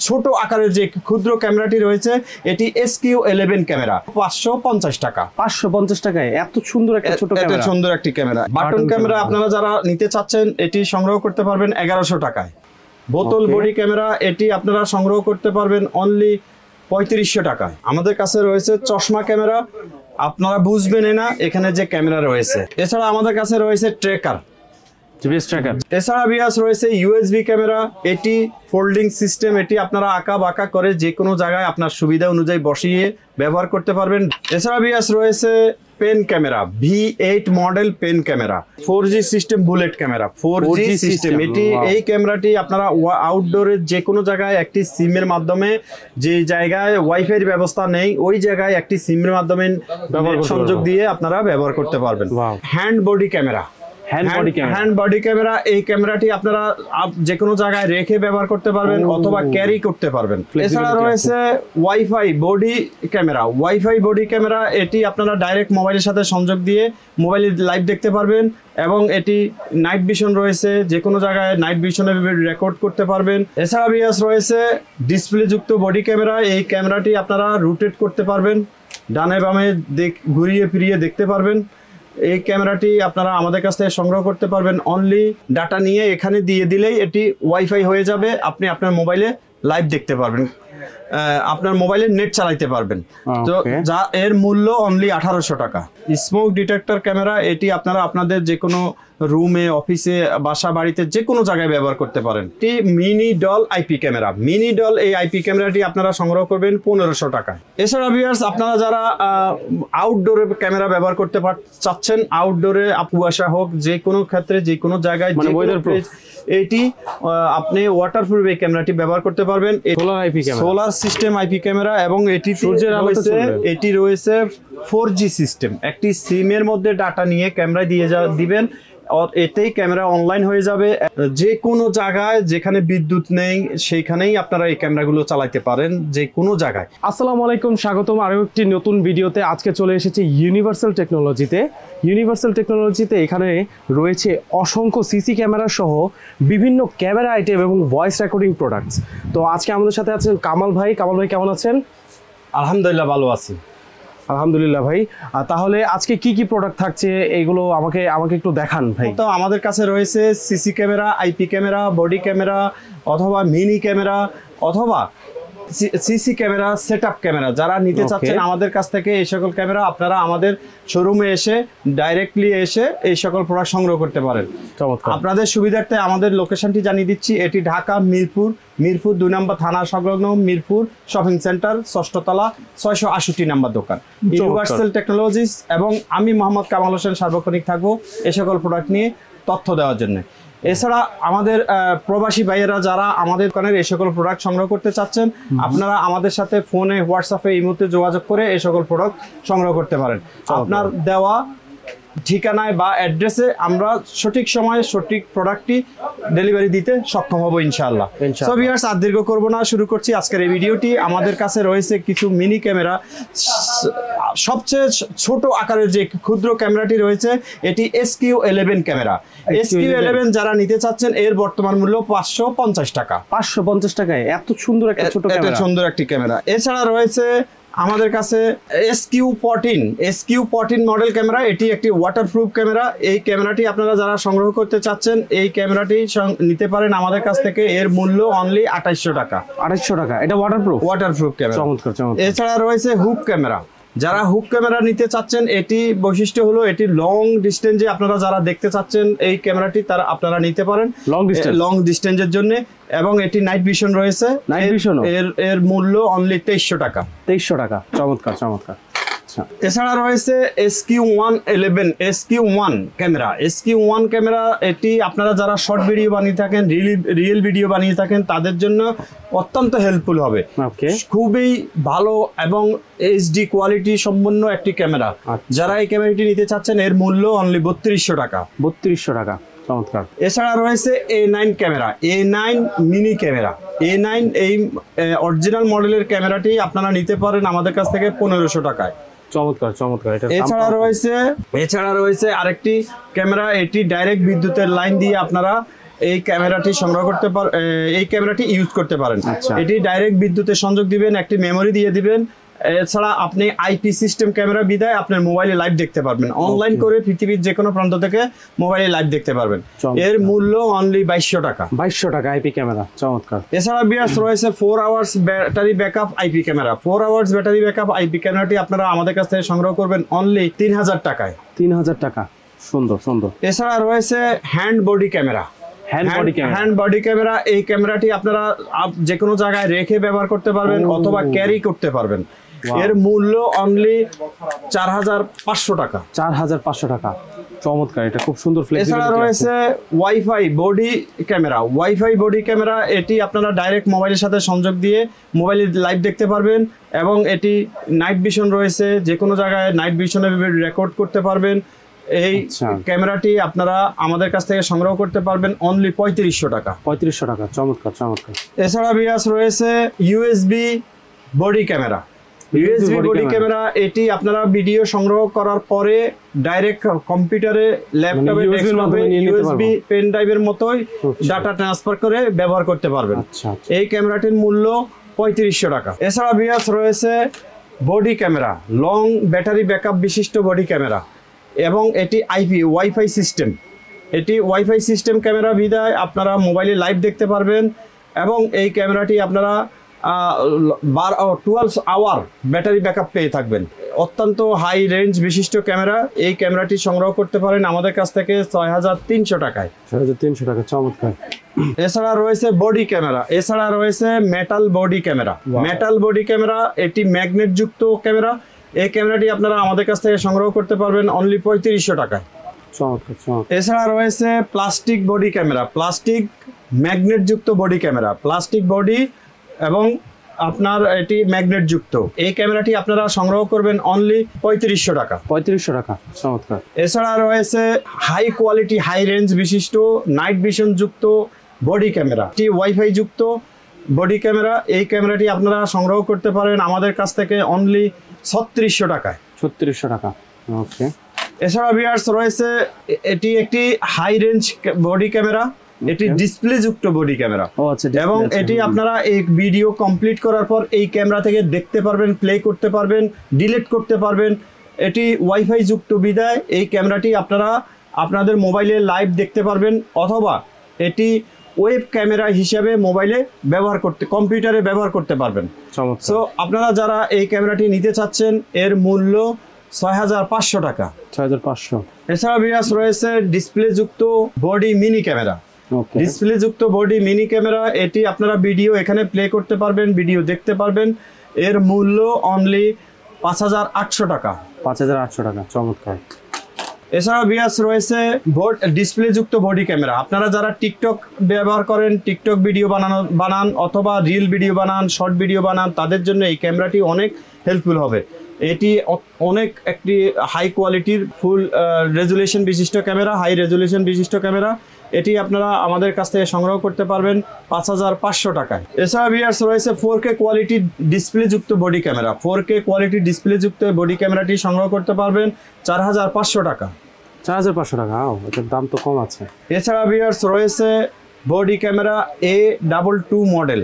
ছোট আকারের যে ক্ষুদ্র ক্যামেরাটি রয়েছে এটি SQ11 ক্যামেরা 550 টাকা। 550 টাকায় এত সুন্দর একটা ছোট ক্যামেরা, এত সুন্দর একটি ক্যামেরা। বাটন ক্যামেরা আপনারা যারা নিতে চাচ্ছেন এটি সংগ্রহ করতে পারবেন 1100 টাকায়। বোতল বডি ক্যামেরা এটি আপনারা সংগ্রহ করতে পারবেন অনলি 3500 টাকায়। আমাদের কাছে রয়েছে চশমা ক্যামেরা, আপনারা বুঝবেন না এখানে যে ক্যামেরা রয়েছে। এছাড়া আমাদের কাছে রয়েছে ট্রেকার, জিপিএস ট্র্যাকার। এছাড়া বিয়াস রয়েছে USB ক্যামেরা, এটি ফোল্ডিং সিস্টেম, এটি আপনারা আঁকা বাঁকা করে যে কোনো জায়গায় আপনার সুবিধা অনুযায়ী বসিয়ে ব্যবহার করতে পারবেন। এছাড়া বিয়াস রয়েছে pen camera, V8 model pen camera, 4G system bullet camera, 4G system. এটি এই ক্যামেরাটি আপনারা আউটডোরের যে কোনো জায়গায় একটি সিমের মাধ্যমে, যে জায়গায় ওয়াইফাই ব্যবস্থা নেই ওই জায়গায় একটি সিমের মাধ্যমে সংযোগ দিয়ে আপনারা ব্যবহার করতে পারবেন। Hand body camera, hand body camera, এই ক্যামেরাটি আপনারা যে কোনো জায়গায় রেখে ব্যবহার করতে পারবেন অথবা ক্যারি করতে পারবেন। এছাড়া রয়েছে wifi body camera, wifi body camera, এটি আপনারা ডাইরেক্ট মোবাইলের সাথে সংযোগ দিয়ে মোবাইলে লাইভ দেখতে পারবেন এবং এটি নাইট ভিশন রয়েছে, যে কোনো জায়গায় নাইট ভিশনে রেকর্ড করতে পারবেন। এছাড়া বিয়াস রয়েছে ডিসপ্লে যুক্ত বডি ক্যামেরা, এই ক্যামেরাটি আপনারা রোটেট করতে পারবেন, ডানে বামে ঘুরিয়ে ফিরিয়ে দেখতে পারবেন। এই ক্যামেরাটি আপনারা আমাদের কাছ থেকে সংগ্রহ করতে পারবেন অনলি ডাটা নিয়ে এখানে দিয়ে দিলেই এটি ওয়াইফাই হয়ে যাবে, আপনি আপনার মোবাইলে লাইভ দেখতে পারবেন, আপনার মোবাইলে নেট চালাইতে পারবেন। তো যা এর মূল্য অনলি 1800 টাকা। স্মোক ডিটেক্টর ক্যামেরা, এটি আপনারা আপনাদের যে কোনো রুমে, অফিসে, বাসা বাড়িতে যে কোনো জায়গায় ব্যবহার করতে পারেন। এটি mini doll IP camera, mini doll এই আইপি ক্যামেরাটি আপনারা সংগ্রহ করবেন 1500 টাকায়। এছাড়া ভিউয়ার্স আপনারা যারা আউটডোরে ক্যামেরা ব্যবহার করতে চাচ্ছেন, আউটডোরে কুয়াশা হোক, যে কোনো ক্ষেত্রে যে কোনো জায়গায় এটি আপনি ওয়াটারপ্রুফ এই ক্যামেরাটি ব্যবহার করতে পারবেন। সোলার সিস্টেম আইপি ক্যামেরা এবং এটি রয়েছে 4G সিস্টেম। একটি সিমের মধ্যে ডাটা নিয়ে ক্যামেরা দিয়ে দিবেন, এতেই ক্যামেরা অনলাইন হয়ে যাবে। যে কোনো জায়গায় যেখানে বিদ্যুৎ নেই সেইখানেই আপনারা এই ক্যামেরাগুলো চালাতে পারেন, যে কোনো জায়গায়। আসসালামু আলাইকুম, স্বাগতম আরও একটি নতুন ভিডিওতে। আজকে চলে এসেছি ইউনিভার্সাল টেকনোলজিতে। ইউনিভার্সাল টেকনোলজিতে এখানে রয়েছে অসংখ্য সিসি ক্যামেরা সহ বিভিন্ন ক্যামেরা আইটেম এবং ভয়েস রেকর্ডিং প্রোডাক্টস। তো আজকে আমাদের সাথে আছেন কামাল ভাই। কামাল ভাই কেমন আছেন? আলহামদুলিল্লাহ ভালো আছি। আলহামদুলিল্লাহ ভাই। তাহলে আজকে কি কি প্রোডাক্ট থাকছে এগুলো আমাকে একটু দেখান ভাই। তো আমাদের কাছে রয়েছে CC camera, IP camera, body camera অথবা মিনি ক্যামেরা অথবা সিসি ক্যামেরা, সেটআপ ক্যামেরা। যারা নিতে চাচ্ছেন আমাদের কাছ থেকে এই সকল ক্যামেরা, আপনারা আমাদের শোরুমে এসে ডাইরেক্টলি এসে এই সকল প্রোডাক্ট সংগ্রহ করতে পারেন। আপনাদের সুবিধার্থে আমাদের লোকেশনটি জানিয়ে দিচ্ছি। এটি ঢাকা মিরপুর 2 নম্বর থানা সংলগ্ন মিরপুর শপিং সেন্টার, 6ষ্ঠ তলা, 668 নম্বর দোকান, ইউনিভার্সাল টেকনোলজিস। এবং আমি মোহাম্মদ কামাল হোসেন সার্বক্ষণিক থাকবো এই সকল প্রোডাক্ট নিয়ে তথ্য দেওয়ার জন্য। এছাড়া আমাদের প্রবাসী ভাইয়েরা যারা আমাদের দোকানের এই সকল প্রোডাক্ট সংগ্রহ করতে চাচ্ছেন, আপনারা আমাদের সাথে ফোনে, হোয়াটসঅ্যাপে, ইমোতে যোগাযোগ করে এই সকল প্রোডাক্ট সংগ্রহ করতে পারেন। আপনার দেওয়া ঠিকানায় বা অ্যাড্রেসে আমরা সঠিক সময়ে সঠিক প্রোডাক্টটি ডেলিভারি দিতে সক্ষম হব ইনশাআল্লাহ। সো ভিউয়ার্স, আর দীর্ঘ করব না, শুরু করছি আজকের এই ভিডিওটি। আমাদের কাছে রয়েছে কিছু মিনি ক্যামেরা। সবচেয়ে ছোট আকারের যে ক্ষুদ্র ক্যামেরাটি রয়েছে এটি SQ11 ক্যামেরা। SQ11 যারা নিতে চাচ্ছেন এর বর্তমান মূল্য 550 টাকা। 550 টাকায় এত সুন্দর একটা ছোট ক্যামেরা, সুন্দর একটি ক্যামেরা। এছাড়া রয়েছে আমাদের কাছে SQ14 মডেল ক্যামেরা। এটি একটি ওয়াটারপ্রুফ ক্যামেরা। এই ক্যামেরাটি আপনারা যারা সংগ্রহ করতে চাচ্ছেন এই ক্যামেরাটি নিতে পারেন আমাদের কাছ থেকে। এর মূল্য অনলি 2800 টাকা। 2800 টাকা। এটা ওয়াটারপ্রুফ ক্যামেরা। চমৎকার। এছাড়া রয়েছে হুক ক্যামেরা। যারা হুক ক্যামেরা নিতে চাচ্ছেন, এটি বৈশিষ্ট্য হলো এটি লং ডিস্টেন্সে আপনারা যারা দেখতে চাচ্ছেন এই ক্যামেরাটি তারা আপনারা নিতে পারেন লং ডিস্টেন্সের জন্য। এবং এটি নাইট ভিশন রয়েছে। এর মূল্য অনলি 2300 টাকা। 2300 টাকা। চমৎকার। এছাড়া রয়েছে SQ1 ক্যামেরা। SQ1 ক্যামেরা এটি আপনারা যারা শর্ট ভিডিও বানিয়ে থাকেন, রিয়েল ভিডিও বানিয়ে থাকেন তাদের জন্য অত্যন্ত হেল্পফুল হবে। খুবই ভালো এবং HD কোয়ালিটি সম্পন্ন একটি ক্যামেরা। যারা এই ক্যামেরাটি নিতে চাচ্ছেন এর মূল্য অনলি 3200 টাকা। 3200 টাকা। চমৎকার। এছাড়া রয়েছে A9 camera, A9 mini camera. A9 এই অরিজিনাল মডেলের ক্যামেরাটি আপনারা নিতে পারেন আমাদের কাছ থেকে 1500 টাকায়। চমৎকার। এছাড়া রয়েছে আরেকটি ক্যামেরা। এটি ডাইরেক্ট বিদ্যুতের লাইন দিয়ে আপনারা এই ক্যামেরাটি সংগ্রহ করতে এই ক্যামেরাটি ইউজ করতে পারেন। এটি ডাইরেক্ট বিদ্যুতের সংযোগ দিবেন, একটি মেমোরি দিয়ে দিবেন। এছাড়া আপনি আইপি সিস্টেম ক্যামেরা বিদায় আপনার মোবাইলে লাইভ দেখতে পারবেন, অনলাইন করে পৃথিবীর যে কোনো প্রান্ত থেকে মোবাইলে লাইভ দেখতে পারবেন। এর মূল্য অনলি 2200 টাকা। 2200 টাকা আইপি ক্যামেরা, চমৎকার। এছাড়া বিয়াস রয়েছে 4 hours battery backup IP camera. 4 hours battery backup IP ক্যামেরাটি আপনারা আমাদের কাছ থেকে সংগ্রহ করবেন অনলি 3000 টাকায়। 3000 টাকা, সুন্দর সুন্দর। এছাড়া রয়েছে hand body camera. Hand body camera, এই ক্যামেরাটি আপনারা যে কোনো জায়গায় রেখে ব্যবহার করতে পারবেন অথবা ক্যারি করতে পারবেন। এর মূল্য অনলি 4500 টাকা। 4500 টাকা, চমৎকার, এটা খুব সুন্দর ফ্লেক্সিবিলিটি। এছাড়া রয়েছে wifi body camera. Wifi body camera, এটি আপনারা ডাইরেক্ট মোবাইলের সাথে সংযোগ দিয়ে মোবাইলে লাইভ দেখতে পারবেন এবং এটি নাইট ভিশন রয়েছে, যে কোনো জায়গায় নাইট ভিশনে রেকর্ড করতে পারবেন। এই ক্যামেরাটি আপনারা আমাদের কাছ থেকে সংগ্রহ করতে পারবেন অনলি 3500 টাকা। 3500 টাকা, চমৎকার চমৎকার। এছাড়া বিয়াস রয়েছে USB body camera. USB body camera, এটি আপনারা ভিডিও সংগ্রহ করার পরে ডাইরেক্ট কম্পিউটারে, ল্যাপটপে, ডেস্কটপে ইউএসবি পেন ড্রাইভের মতোই ডাটা ট্রান্সফার করে ব্যবহার করতে পারবেন। এই ক্যামেরাটির মূল্য 3500 টাকা। এছাড়া বিয়াস রয়েছে body camera, long battery backup বিশিষ্ট বডি ক্যামেরা এবং এটি আইপি ওয়াইফাই সিস্টেম। এটি ওয়াইফাই সিস্টেম ক্যামেরা বিদায় আপনারা মোবাইলে লাইভ দেখতে পারবেন এবং এই ক্যামেরাটি আপনারা 12 আওয়ার ব্যাটারি ব্যাকআপ পেয়ে থাকবেন। অত্যন্ত হাই রেঞ্জ বিশিষ্ট ক্যামেরা। এই ক্যামেরাটি সংগ্রহ করতে পারেন আমাদের কাছ থেকে 6300 টাকায়। 6300 টাকা, চমৎকার। এছাড়া রয়েছে বডি ক্যামেরা। এছাড়া রয়েছে metal body camera. Metal body camera, এটি ম্যাগনেট যুক্ত ক্যামেরা। এই ক্যামেরাটি আপনারা আমাদের কাছ থেকে সংগ্রহ করতে পারবেন অনলি 3500 টাকায়। এছাড়া রয়েছে plastic body camera. Plastic magnet যুক্ত বডি ক্যামেরা, প্লাস্টিক বডি এবং আপনার এটি ম্যাগনেট যুক্ত। এই ক্যামেরাটি আপনারা সংগ্রহ করবেন অনলি 3500 টাকা। 3500 টাকা, চমৎকার। এছাড়া রয়েছে হাই কোয়ালিটি হাই রেঞ্জ বিশিষ্ট নাইট ভিশন যুক্ত বডি ক্যামেরা, এটি ওয়াইফাই যুক্ত বডি ক্যামেরা। এই ক্যামেরাটি আপনারা সংগ্রহ করতে পারেন আমাদের কাছ থেকে অনলি 3600 টাকায়। 3600 টাকা, ওকে। এছাড়া ভিউয়ার্স রয়েছে এটি একটি হাই রেঞ্জ বডি ক্যামেরা, এটি ডিসপ্লে যুক্ত বডি ক্যামেরা এবং এটি আপনারা এই ভিডিও কমপ্লিট করার পর এই ক্যামেরা থেকে দেখতে পারবেন, প্লে করতে পারবেন, ডিলিট করতে পারবেন। এটি ওয়াইফাই যুক্ত বিদায় এই ক্যামেরাটি আপনারা আপনাদের মোবাইলে লাইভ দেখতে পারবেন অথবা এটি ওয়েব ক্যামেরা হিসেবে মোবাইলে ব্যবহার করতে, কম্পিউটারে ব্যবহার করতে পারবেন। সো আপনারা যারা এই ক্যামেরাটি নিতে চাচ্ছেন এর মূল্য 6500 টাকা। 6500। এছাড়া ভিউয়ার্স রয়েছে ডিসপ্লে যুক্ত বডি মিনি ক্যামেরা। ডিসপ্লে যুক্ত বডি মিনি ক্যামেরা, এটি আপনারা ভিডিও এখানে প্লে করতে পারবেন, ভিডিও দেখতে পারবেন। এর মূল্য অনলি 5800 টাকা। 5800 টাকা, চমৎকার। এছাড়া ভিউয়ার্স রয়েছে ডিসপ্লে যুক্ত বডি ক্যামেরা। আপনারা যারা টিকটক ব্যবহার করেন, টিকটক ভিডিও বানান অথবা রিল ভিডিও বানান, শর্ট ভিডিও বানান, তাদের জন্য এই ক্যামেরাটি অনেক হেল্পফুল হবে। এটি অনেক একটি হাই কোয়ালিটির ফুল রেজুলেশন বিশিষ্ট ক্যামেরা, হাই রেজুলেশন বিশিষ্ট ক্যামেরা। এটি আপনারা আমাদের কাছ থেকে সংগ্রহ করতে পারবেন 5500 টাকায়। এছাড়া ভিউয়ার্স রয়েছে 4K কোয়ালিটি ডিসপ্লে যুক্ত body camera. 4K quality display যুক্ত বডি ক্যামেরাটি সংগ্রহ করতে পারবেন 4500 টাকা। 4500 টাকা, এটার দাম তো কম আছে। এছাড়া ভিউয়ার্স রয়েছে body camera A22 model.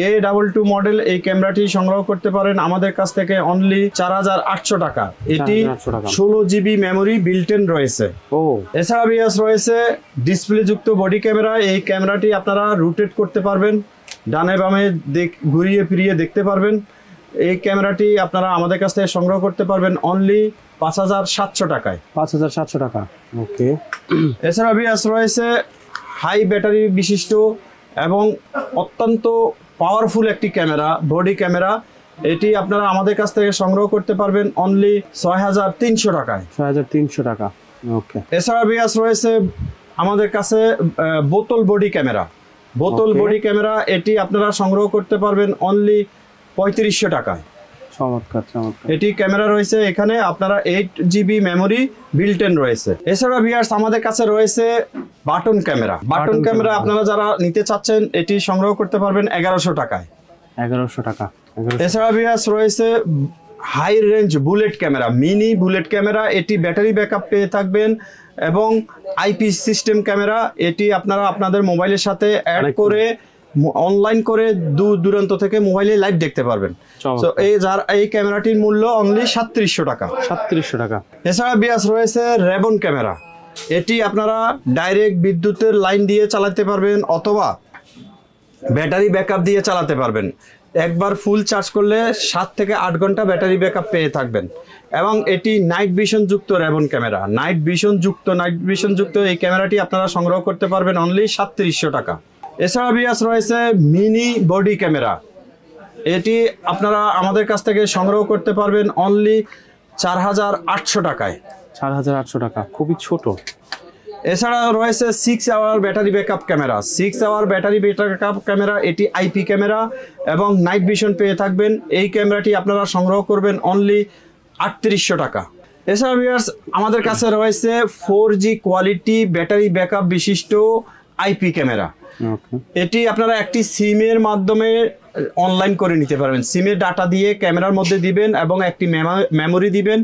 A22 model এই ক্যামেরাটি সংগ্রহ করতে পারেন আমাদের কাছ থেকে অনলি 4800 টাকা। এটি 16 GB মেমোরি বিল্ট ইন রয়েছে। এছাড়া ভিউয়ার্স রয়েছে ডিসপ্লে যুক্ত বডি ক্যামেরা। এই ক্যামেরাটি আপনারা রোটেট করতে পারবেন, ডানে বামে ঘুরিয়ে ফিরিয়ে দেখতে পারবেন। এই ক্যামেরাটি আপনারা আমাদের কাছ থেকে সংগ্রহ করতে পারবেন অনলি 5700 টাকায়। 5700 টাকা, ওকে। এছাড়া ভিউয়ার্স রয়েছে হাই ব্যাটারি বিশিষ্ট এবং অত্যন্ত পাওয়ারফুল একটি ক্যামেরা, বডি ক্যামেরা। এটি আপনারা আমাদের কাছ থেকে সংগ্রহ করতে পারবেন অনলি 6300 টাকায়। 6300 টাকা, ওকে। এছাড়া ভিউয়ার্স রয়েছে আমাদের কাছে বোতল বডি ক্যামেরা। বোতল বডি ক্যামেরা, এটি আপনারা সংগ্রহ করতে পারবেন অনলি 3500 টাকায়। চমৎকার চমৎকার। এটি ক্যামেরা রয়েছে এখানে আপনারা 8 GB মেমোরি বিল্ট ইন রয়েছে। এছাড়া ভিউয়ার্স আমাদের কাছে রয়েছে বাটন ক্যামেরা। বাটন ক্যামেরা আপনারা যারা নিতে চাচ্ছেন এটি সংগ্রহ করতে পারবেন 1100 টাকায়। 1100 টাকা। এছাড়া ভিউয়ার্স রয়েছে high range bullet camera, mini bullet camera. এটি ব্যাটারি ব্যাকআপ পেয়ে থাকবেন এবং আইপি সিস্টেম ক্যামেরা, এটি আপনারা আপনাদের মোবাইলের সাথে অ্যাড করে অনলাইন করে দূর দূরান্ত থেকে মোবাইলে লাইভ দেখতে পারবেন। তো এই ক্যামেরাটির মূল্য অনলি 3700 টাকা। 3700 টাকা। এছাড়া বিয়াস রয়েছে রেবন ক্যামেরা, এটি আপনারা ডাইরেক্ট বিদ্যুতের লাইন দিয়ে চালাতে পারবেন অথবা ব্যাটারি ব্যাকআপ দিয়ে চালাতে পারবেন। একবার ফুল চার্জ করলে 7 থেকে 8 ঘন্টা ব্যাটারি ব্যাকআপ পেয়ে থাকবেন। এবং এটি নাইট ভিশন যুক্ত রেবন ক্যামেরা, নাইট ভিশন যুক্ত এই ক্যামেরাটি আপনারা সংগ্রহ করতে পারবেন অনলি 3700 টাকা। এছাড়া বিয়াস রয়েছে মিনি বডি ক্যামেরা, এটি আপনারা আমাদের কাছ থেকে সংগ্রহ করতে পারবেন অনলি 4800 টাকায়। 4800 টাকা, খুবই ছোট। এছাড়া রয়েছে 6 hour battery backup camera, 6 hour battery backup camera, এটি আইপি ক্যামেরা এবং নাইট ভিশন পেয়ে থাকবেন। এই ক্যামেরাটি আপনারা সংগ্রহ করবেন অনলি 3800 টাকা। এছাড়া ভিউয়ার্স আমাদের কাছে রয়েছে 4G কোয়ালিটি ব্যাটারি ব্যাকআপ বিশিষ্ট আইপি ক্যামেরা। এটি আপনারা একটি সিমের মাধ্যমে অনলাইন করে নিতে পারবেন। সিমের ডাটা দিয়ে ক্যামেরার মধ্যে দিবেন এবং একটি মেমোরি দিবেন,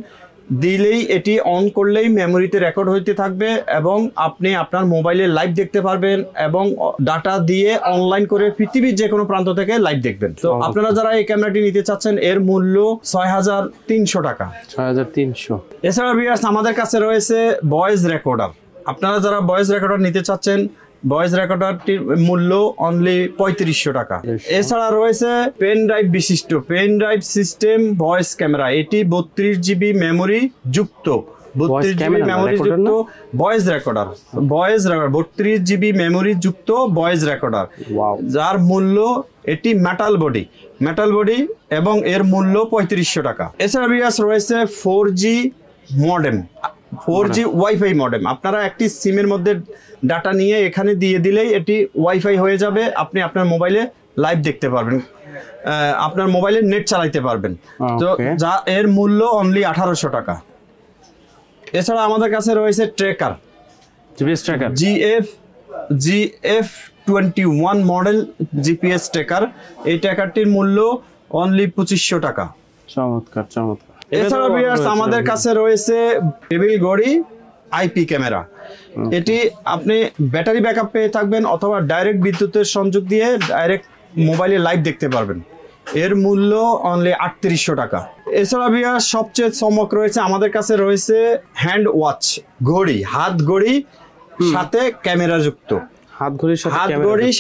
দিলেই এটি অন করলেই মেমোরিতে রেকর্ড হইতে থাকবে এবং আপনি আপনার মোবাইলে লাইভ দেখতে পারবেন এবং ডাটা দিয়ে অনলাইন করে পৃথিবীর যে কোনো প্রান্ত থেকে লাইভ দেখবেন। তো আপনারা যারা এই ক্যামেরাটি নিতে চাচ্ছেন এর মূল্য 6300 টাকা। 6300। এছাড়া ভিউয়ার্স আমাদের কাছে রয়েছে ভয়েস রেকর্ডার, আপনারা যারা ভয়েস রেকর্ডার নিতে চাচ্ছেন ভয়েস রেকর্ডারটির মূল্য অনলি 3500 টাকা। এছাড়া রয়েছে পেন ড্রাইভ বিশিষ্ট pen drive system voice camera, এটি 32GB মেমোরি যুক্ত 32GB মেমোরি যুক্ত ভয়েস রেকর্ডার 32GB মেমোরি যুক্ত ভয়েস রেকর্ডার, যার মূল্য এটি মেটাল বডি এবং এর মূল্য 3500 টাকা। এছাড়া বিয়াস রয়েছে 4G modem, 4G wifi modem, আপনারা একটি সিমের মধ্যে ডাটা নিয়ে এখানে দিয়ে দিলেই এটি ওয়াইফাই হয়ে যাবে, আপনি আপনার মোবাইলে লাইভ দেখতে পারবেন, আপনার মোবাইলে নেট চালাইতে পারবেন। তো যা এর মূল্য অনলি 1800 টাকা। এছাড়া আমাদের কাছে রয়েছে tracker, GF21 model GPS tracker, এই ট্র্যাকারটির মূল্য অনলি 2500 টাকা। চমৎকার। এছাড়া ভিউয়ার্স আমাদের কাছে রয়েছে টেবিল ঘড়ি আইপি ক্যামেরা, এটি আপনি ব্যাটারি ব্যাকআপ পেয়ে থাকবেন অথবা ডাইরেক্ট বিদ্যুতের সংযোগ দিয়ে ডাইরেক্ট মোবাইলে লাইভ দেখতে পারবেন, এর মূল্য অনলি 3800 টাকা। এছাড়া ভিউয়ার্স সবচেয়ে চমক রয়েছে আমাদের কাছে রয়েছে হ্যান্ড ওয়াচ ঘড়ি, হাত ঘড়ি সাথে ক্যামেরা যুক্ত, হাত ঘড়ির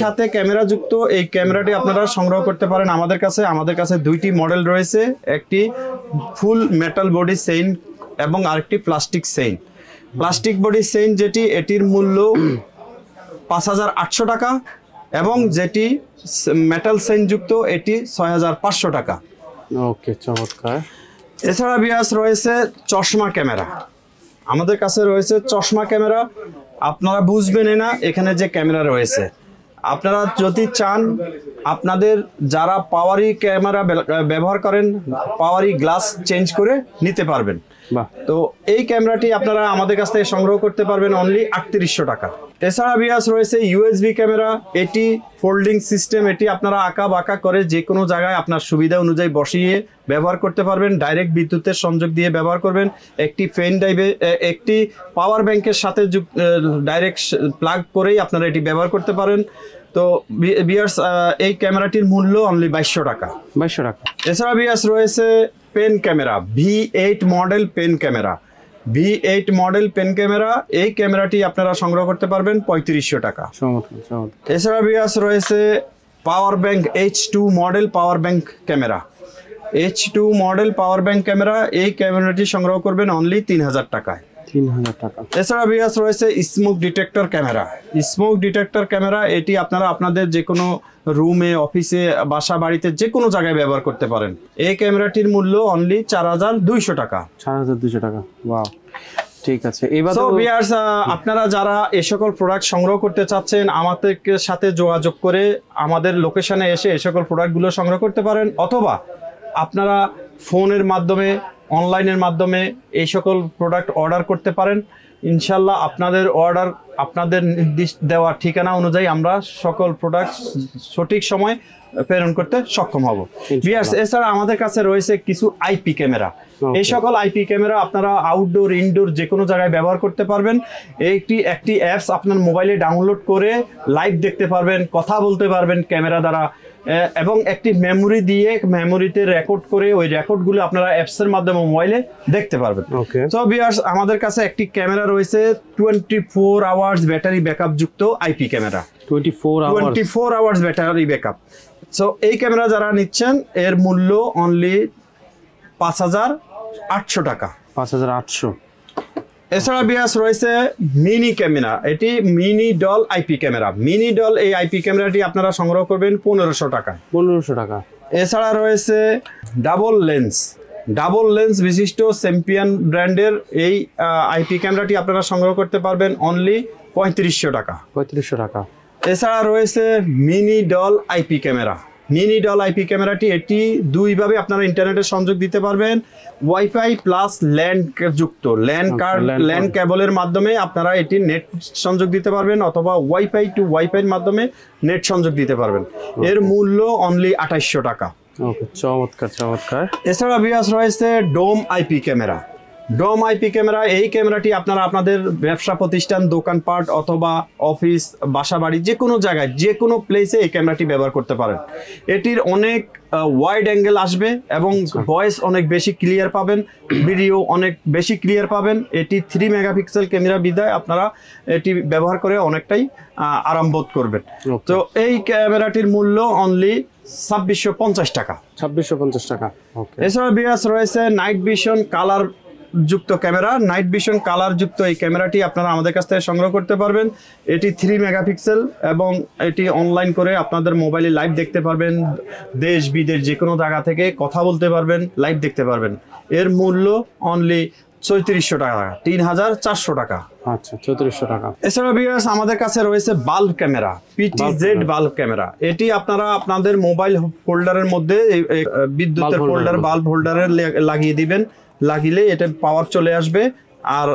সাথে ক্যামেরা যুক্ত এই ক্যামেরাটি আপনারা সংগ্রহ করতে পারেন আমাদের কাছে 2টি মডেল রয়েছে, একটি ফুল মেটাল বডি চেইন এবং আরেকটি প্লাস্টিক বডি চেইন, যেটি এটির মূল্য 5800 টাকা এবং যেটি মেটাল চেইন যুক্ত এটি 6500 টাকা। ওকে, চমৎকার। এছাড়া বিয়াস রয়েছে চশমা ক্যামেরা, আমাদের কাছে রয়েছে চশমা ক্যামেরা, আপনারা বুঝবেন না এখানে যে ক্যামেরা রয়েছে, আপনারা যদি চান আপনাদের যারা পাওয়ারি ক্যামেরা ব্যবহার করেন পাওয়ারি গ্লাস চেঞ্জ করে নিতে পারবেন। তো এই ক্যামেরাটি আপনারা আমাদের কাছ থেকে সংগ্রহ করতে পারবেন অনলি 3800 টাকা। এছাড়া বিয়াস রয়েছে ইউএসবি ক্যামেরা, এটি ফোল্ডিং সিস্টেম, এটি আপনারা আঁকা বাঁকা করে যে কোনো জায়গায় আপনার সুবিধা অনুযায়ী বসিয়ে ব্যবহার করতে পারবেন, ডাইরেক্ট বিদ্যুতের সংযোগ দিয়ে ব্যবহার করবেন, একটি পেন ড্রাইভে একটি পাওয়ার ব্যাংকের সাথে ডাইরেক্ট প্লাগ করেই আপনারা এটি ব্যবহার করতে পারেন। তো বিয়ার্স এই ক্যামেরাটির মূল্য অনলি 2200 টাকা। এছাড়া বিয়ার্স রয়েছে pen camera, V8 model pen camera, এই ক্যামেরাটি আপনারা সংগ্রহ করতে পারবেন 3500 টাকা। এছাড়া বিয়ার্স রয়েছে power bank H2 model power bank camera, এই ক্যামেরাটি সংগ্রহ করবেন অনলি 3000 টাকায়। এছাড়া বিয়াস রয়েছে স্মোক ডিটেক্টর ক্যামেরা, এটি আপনারা আপনাদের যে কোনো রুমে, অফিসে, বাসা বাড়িতে যে কোনো জায়গায় ব্যবহার করতে পারেন। এই ক্যামেরাটির মূল্য অনলি 4200 টাকা। 4200 টাকা, ওয়াও, ঠিক আছে। এবার সো ভিউয়ার্স আপনারা যারা এই সকল প্রোডাক্ট সংগ্রহ করতে চাচ্ছেন আমাদের সাথে যোগাযোগ করে আমাদের লোকেশনে এসে এই সকল প্রোডাক্টগুলো সংগ্রহ করতে পারেন, অথবা আপনারা ফোনের মাধ্যমে অনলাইনের মাধ্যমে এই সকল প্রোডাক্ট অর্ডার করতে পারেন। ইনশাল্লাহ আপনাদের অর্ডার আপনাদের নির্দিষ্ট দেওয়া ঠিকানা অনুযায়ী আমরা সকল প্রোডাক্ট সঠিক সময় প্রেরণ করতে সক্ষম হব। ভিউয়ার্স, এছাড়া আমাদের কাছে রয়েছে কিছু আইপি ক্যামেরা। এই সকল আইপি ক্যামেরা আপনারা আউটডোর ইনডোর যে কোনো জায়গায় ব্যবহার করতে পারবেন। একটি অ্যাপস আপনার মোবাইলে ডাউনলোড করে লাইভ দেখতে পারবেন, কথা বলতে পারবেন ক্যামেরা দ্বারা, এবং একটি মেমোরি দিয়ে মেমোরিতে রেকর্ড করে ওই রেকর্ডগুলো আপনারা অ্যাপসের মাধ্যমে মোবাইলে দেখতে পারবেন। সো ভিউয়ার্স, আমাদের কাছে একটি ক্যামেরা রয়েছে 24 আওয়ার্স ব্যাটারি ব্যাকআপ যুক্ত IP camera. 24 hours battery backup. So এই ক্যামেরা যারা নিচ্ছেন এর মূল্য অনলি 5,800 টাকা। 5,800। এছাড়া বিয়াস রয়েছে মিনি ক্যামেরা। এটি mini doll IP camera. Mini doll এই আইপি ক্যামেরাটি আপনারা সংগ্রহ করবেন 1500 টাকা। 1500 টাকা। এছাড়া রয়েছে ডাবল লেন্স বিশিষ্ট চ্যাম্পিয়ন ব্র্যান্ডের এই আইপি ক্যামেরাটি আপনারা সংগ্রহ করতে পারবেন অনলি 3500 টাকা। 3500 টাকা। এছাড়া রয়েছে mini doll IP camera. Mini doll IP ক্যামেরাটি এটি দুইভাবে আপনারা ইন্টারনেটের সংযোগ দিতে পারবেন, ওয়াইফাই প্লাস ল্যান্ড যুক্ত ল্যান্ড কেবলের মাধ্যমে আপনারা এটি নেট সংযোগ দিতে পারবেন, অথবা ওয়াইফাই টু ওয়াইফাইয়ের মাধ্যমে নেট সংযোগ দিতে পারবেন। এর মূল্য অনলি 2800 টাকা। ওকে, চমৎকার চমৎকার। এছাড়া বিয়াস রয়েছে ডোম আইপি ক্যামেরা। ডোম আইপি ক্যামেরা, এই ক্যামেরাটি আপনারা আপনাদের ব্যবসা প্রতিষ্ঠান, দোকানপাট অথবা অফিস, বাসাবাড়ি যে কোনো জায়গায় যে কোনো প্লেসে এই ক্যামেরাটি ব্যবহার করতে পারেন। এটির অনেক ওয়াইড অ্যাঙ্গেল আসবে এবং ভয়েস অনেক বেশি ক্লিয়ার পাবেন, ভিডিও অনেক বেশি ক্লিয়ার পাবেন। এটি 3 মেগাপিক্সেল ক্যামেরা বিধায় আপনারা এটি ব্যবহার করে অনেকটাই আরাম বোধ করবেন। তো এই ক্যামেরাটির মূল্য অনলি 2650 টাকা। 2650 টাকা। এছাড়া বিয়াস রয়েছে নাইট ভিশন কালার যুক্ত ক্যামেরা। নাইট ভিশন কালার যুক্ত এই ক্যামেরাটি আপনারা আমাদের কাছ থেকে সংগ্রহ করতে পারবেন। এটি 3 মেগাপিক্সেল এবং এটি অনলাইন করে আপনাদের মোবাইলে লাইভ দেখতে পারবেন, দেশ বিদেশ যে কোনো জায়গা থেকে কথা বলতে পারবেন, লাইভ দেখতে পারবেন। এর মূল্য অনলি 3400 টাকা, 3400 টাকা। আচ্ছা, 3400 টাকা। এছাড়া ভিউয়ার্স আমাদের কাছে রয়েছে bulb camera, PTZ bulb camera. এটি আপনারা আপনাদের মোবাইল হোল্ডারের মধ্যে বিদ্যুতের হোল্ডার, বাল্ব হোল্ডারে লাগিয়ে দিবেন, লাগিলে এটা পাওয়ার চলে আসবে আর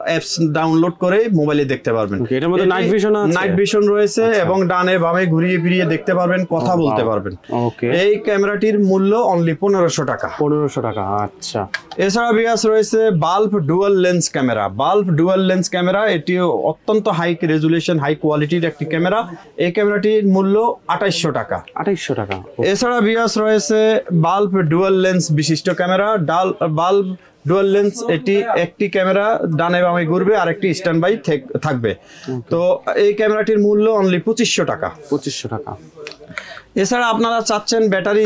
অ্যাপস ডাউনলোড করে মোবাইলে দেখতে পারবেন। এটার মধ্যে নাইট ভিশন আছে, নাইট ভিশন রয়েছে এবং ডানে বামে ঘুরিয়ে ফিরিয়ে দেখতে পারবেন, কথা বলতে পারবেন। ওকে, এই ক্যামেরাটির মূল্য অনলি 1500 টাকা। 1500 টাকা। আচ্ছা। এছাড়া বিয়াস রয়েছে bulb dual lens camera. Bulb dual lens camera এটি অত্যন্ত হাই রেজুলেশন, হাই কোয়ালিটির একটি ক্যামেরা। এই ক্যামেরাটির মূল্য 2800 টাকা। 2800 টাকা। এছাড়া বিয়াস রয়েছে বাল্ব ডুয়াল লেন্স বিশিষ্ট ক্যামেরা। বাল্ব ডুয়াল লেন্স, এটি একটি ক্যামেরা ডানে বামে ঘুরবে আর একটি স্ট্যান্ড বাই থাকবে। তো এই ক্যামেরাটির মূল্য অনলি 2500 টাকা। 2500 টাকা। এছাড়া আপনারা চাচ্ছেন ব্যাটারি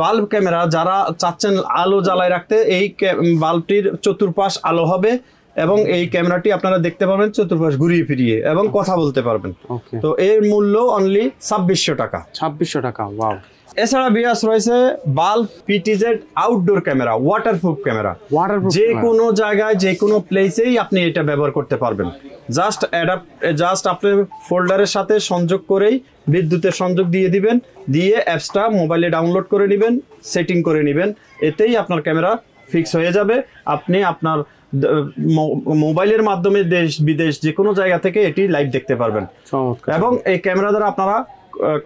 বাল্ব ক্যামেরা, যারা চাচ্ছেন আলো জ্বালায় রাখতে, এই বাল্বটির চতুর্পাশ আলো হবে এবং এই ক্যামেরাটি আপনারা দেখতে পারবেন চতুর্পাশ ঘুরিয়ে ফিরিয়ে এবং কথা বলতে পারবেন। তো এর মূল্য অনলি 2600 টাকা। 2600 টাকা। ওয়াও। এছাড়া বিয়াস রয়েছে bulb PTZ outdoor camera, waterproof camera. যে কোনো জায়গায় যে কোনো প্লেসেই আপনি এটা ব্যবহার করতে পারবেন। জাস্ট আপনার ফোল্ডারের সাথে সংযোগ করেই বিদ্যুতের সংযোগ দিয়ে দিবেন, দিয়ে অ্যাপসটা মোবাইলে ডাউনলোড করে নেবেন, সেটিং করে নেবেন, এতেই আপনার ক্যামেরা ফিক্স হয়ে যাবে। আপনি আপনার মোবাইলের মাধ্যমে দেশ বিদেশ যে কোনো জায়গা থেকে এটি লাইভ দেখতে পারবেন এবং এই ক্যামেরা দ্বারা আপনারা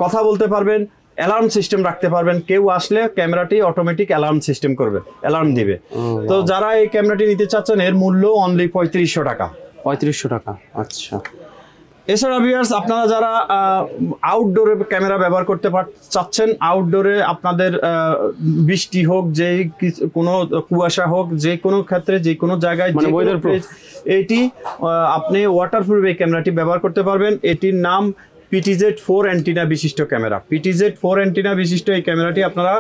কথা বলতে পারবেন, অ্যালার্ম সিস্টেম রাখতে পারবেন। কেউ আসলে ক্যামেরাটি অটোমেটিক অ্যালার্ম সিস্টেম করবে, অ্যালার্ম দিবে। তো যারা এই ক্যামেরাটি নিতে চাচ্ছেন এর মূল্য অনলি 3500 টাকা। 3500 টাকা। আচ্ছা। এছাড়া ভিউয়ার্স আপনারা যারা আউটডোরে ক্যামেরা ব্যবহার করতে চাচ্ছেন, আউটডোরে আপনাদের বৃষ্টি হোক, যে কোনো কুয়াশা হোক, যে কোনো ক্ষেত্রে যে কোনো জায়গায় এটি আপনি ওয়াটারপ্রুফ এই ক্যামেরাটি ব্যবহার করতে পারবেন। এটির নাম পিটিজেড 4 অ্যান্টিনা বিশিষ্ট ক্যামেরা। পিটিজেড 4 অ্যান্টিনা বিশিষ্ট এই ক্যামেরাটি আপনারা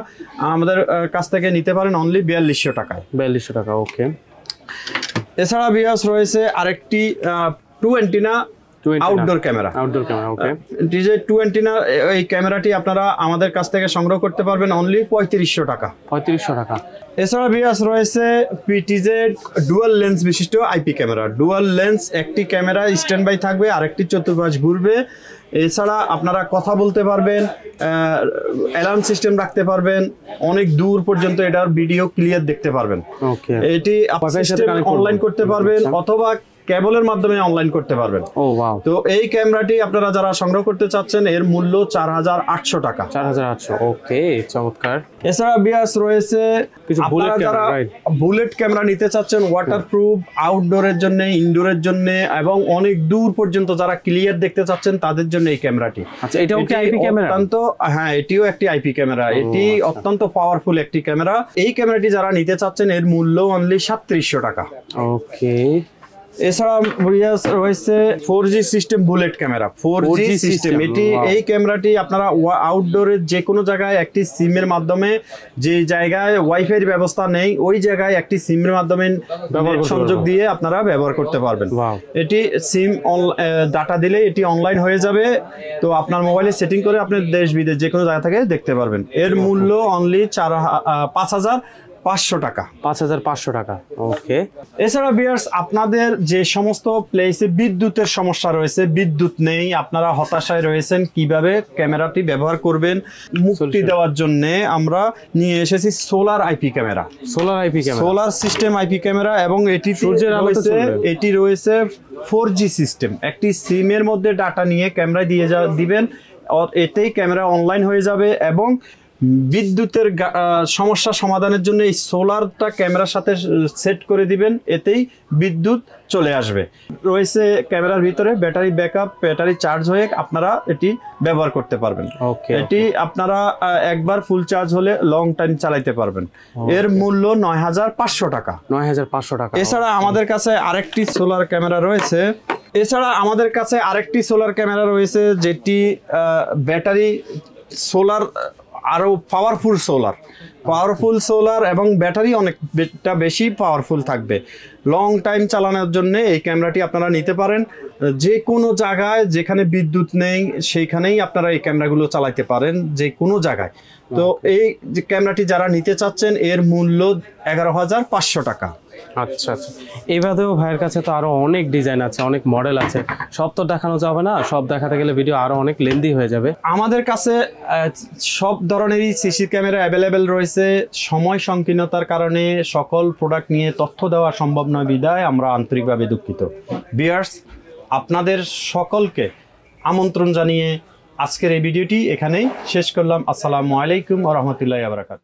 আমাদের কাছ থেকে নিতে পারেন অনলি 4200 টাকায়। 4200 টাকা। ওকে। এছাড়া ভিউয়ার্স রয়েছে আরেকটি 2 অ্যান্টিনা আউটডোর ক্যামেরা। ওকে। পিটিজেড 2 অ্যান্টিনা এই ক্যামেরাটি আপনারা আমাদের কাছ থেকে সংগ্রহ করতে পারবেন অনলি 3500 টাকা। 3500 টাকা। এছাড়া ভিউয়ার্স রয়েছে পিটিজেড ডুয়াল লেন্স বিশিষ্ট আইপি ক্যামেরা। ডুয়াল লেন্স, একটি ক্যামেরা স্ট্যান্ড বাই থাকবে, আরেকটি চতুর্পাশ ঘুরবে। এছাড়া আপনারা কথা বলতে পারবেন, অ্যালার্ম সিস্টেম রাখতে পারবেন, অনেক দূর পর্যন্ত এটার ভিডিও ক্লিয়ার দেখতে পারবেন। এটি অনলাইন করতে পারবেন অথবা কেবলের মাধ্যমে অনলাইন করতে পারবেন। ও ওয়াও। তো এই ক্যামেরাটি আপনারা যারা সংগ্রহ করতে চাচ্ছেন এর মূল্য 4800 টাকা। 4800, ওকে, চমৎকার। এছাড়া বিয়াস রয়েছে কিছু bullet camera, right? Bullet camera নিতে চাচ্ছেন, ওয়াটারপ্রুফ, আউটডোরের জন্য, ইনডোরের জন্য এবং অনেক দূর পর্যন্ত যারা ক্লিয়ার দেখতে চাচ্ছেন তাদের জন্য এই ক্যামেরাটি। আচ্ছা, এটাও কি আইপি ক্যামেরা? অত্যন্ত, হ্যাঁ, এটিও একটি আইপি ক্যামেরা। এটি অত্যন্ত পাওয়ারফুল একটি ক্যামেরা। এই ক্যামেরাটি যারা নিতে চাচ্ছেন এর মূল্য অনলি 3700 টাকা। ওকে। এছাড়া রয়েছে 4G system bullet camera. 4G system, এটি এই ক্যামেরাটি আপনারা আউটডোরের যে কোনো জায়গায় একটি সিমের মাধ্যমে, যে জায়গায় ওয়াইফাই ব্যবস্থা নেই ওই জায়গায় একটি সিমের মাধ্যমে সংযোগ দিয়ে আপনারা ব্যবহার করতে পারবেন। এটি সিম ডাটা দিলে এটি অনলাইন হয়ে যাবে। তো আপনার মোবাইলে সেটিং করে আপনি দেশ বিদেশ যে কোনো জায়গা থেকে দেখতে পারবেন। এর মূল্য অনলি 5500 টাকা। 5500 টাকা, ওকে। এছাড়া ভিউয়ার্স, আপনাদের যে সমস্ত প্লেসে বিদ্যুতের সমস্যা রয়েছে, বিদ্যুৎ নেই, আপনারা হতাশায় রয়েছেন কিভাবে ক্যামেরাটি ব্যবহার করবেন, মুক্তি দেওয়ার জন্য আমরা নিয়ে এসেছি solar IP camera. Solar IP camera, solar system IP camera, এবং এটি রয়েছে 4G সিস্টেম। একটি সিমের মধ্যে ডাটা নিয়ে ক্যামেরায় দিবেন, এতেই ক্যামেরা অনলাইন হয়ে যাবে এবং বিদ্যুতের সমস্যা সমাধানের জন্য এই সোলারটা ক্যামেরার সাথে সেট করে দিবেন, এতেই বিদ্যুৎ চলে আসবে। রয়েছে ক্যামেরার ভিতরে ব্যাটারি ব্যাকআপ, ব্যাটারি চার্জ হয়ে আপনারা এটি ব্যবহার করতে পারবেন। এটি আপনারা একবার ফুল চার্জ হলে লং টাইম চালাইতে পারবেন। এর মূল্য 9500 টাকা। 9500 টাকা। এছাড়া আমাদের কাছে আরেকটি সোলার ক্যামেরা রয়েছে যেটি ব্যাটারি সোলার, আরো পাওয়ারফুল সোলার এবং ব্যাটারি অনেকটা বেশি পাওয়ারফুল থাকবে। লং টাইম চালানোর জন্য এই ক্যামেরাটি আপনারা নিতে পারেন। যে কোনো জায়গায় যেখানে বিদ্যুৎ নেই সেইখানেই আপনারা এই ক্যামেরাগুলো চালাতে পারেন, যে কোনো জায়গায়। তো এই যে ক্যামেরাটি যারা নিতে চাচ্ছেন এর মূল্য 11500 টাকা। আচ্ছা আচ্ছা। এইভাবেও ভাইয়ের কাছে তো আরো অনেক ডিজাইন আছে, অনেক মডেল আছে, সব তো দেখানো যাবে না, সব দেখাতে গেলে ভিডিও আরো অনেক লেন্দি হয়ে যাবে। আমাদের কাছে সব ধরনেরই সিসি ক্যামেরা অ্যাভেলেবেল রয়েছে। সময় সংকীর্ণতার কারণে সকল প্রোডাক্ট নিয়ে তথ্য দেওয়া সম্ভব নয় বিধায় আমরা আন্তরিকভাবে দুঃখিত। ভিউয়ার্স, আপনাদের সকলকে আমন্ত্রণ জানিয়ে আজকের এই ভিডিওটি এখানেই শেষ করলাম। আসসালামু আলাইকুম ওয়া রাহমাতুল্লাহি ওয়া বারাকাতুহু।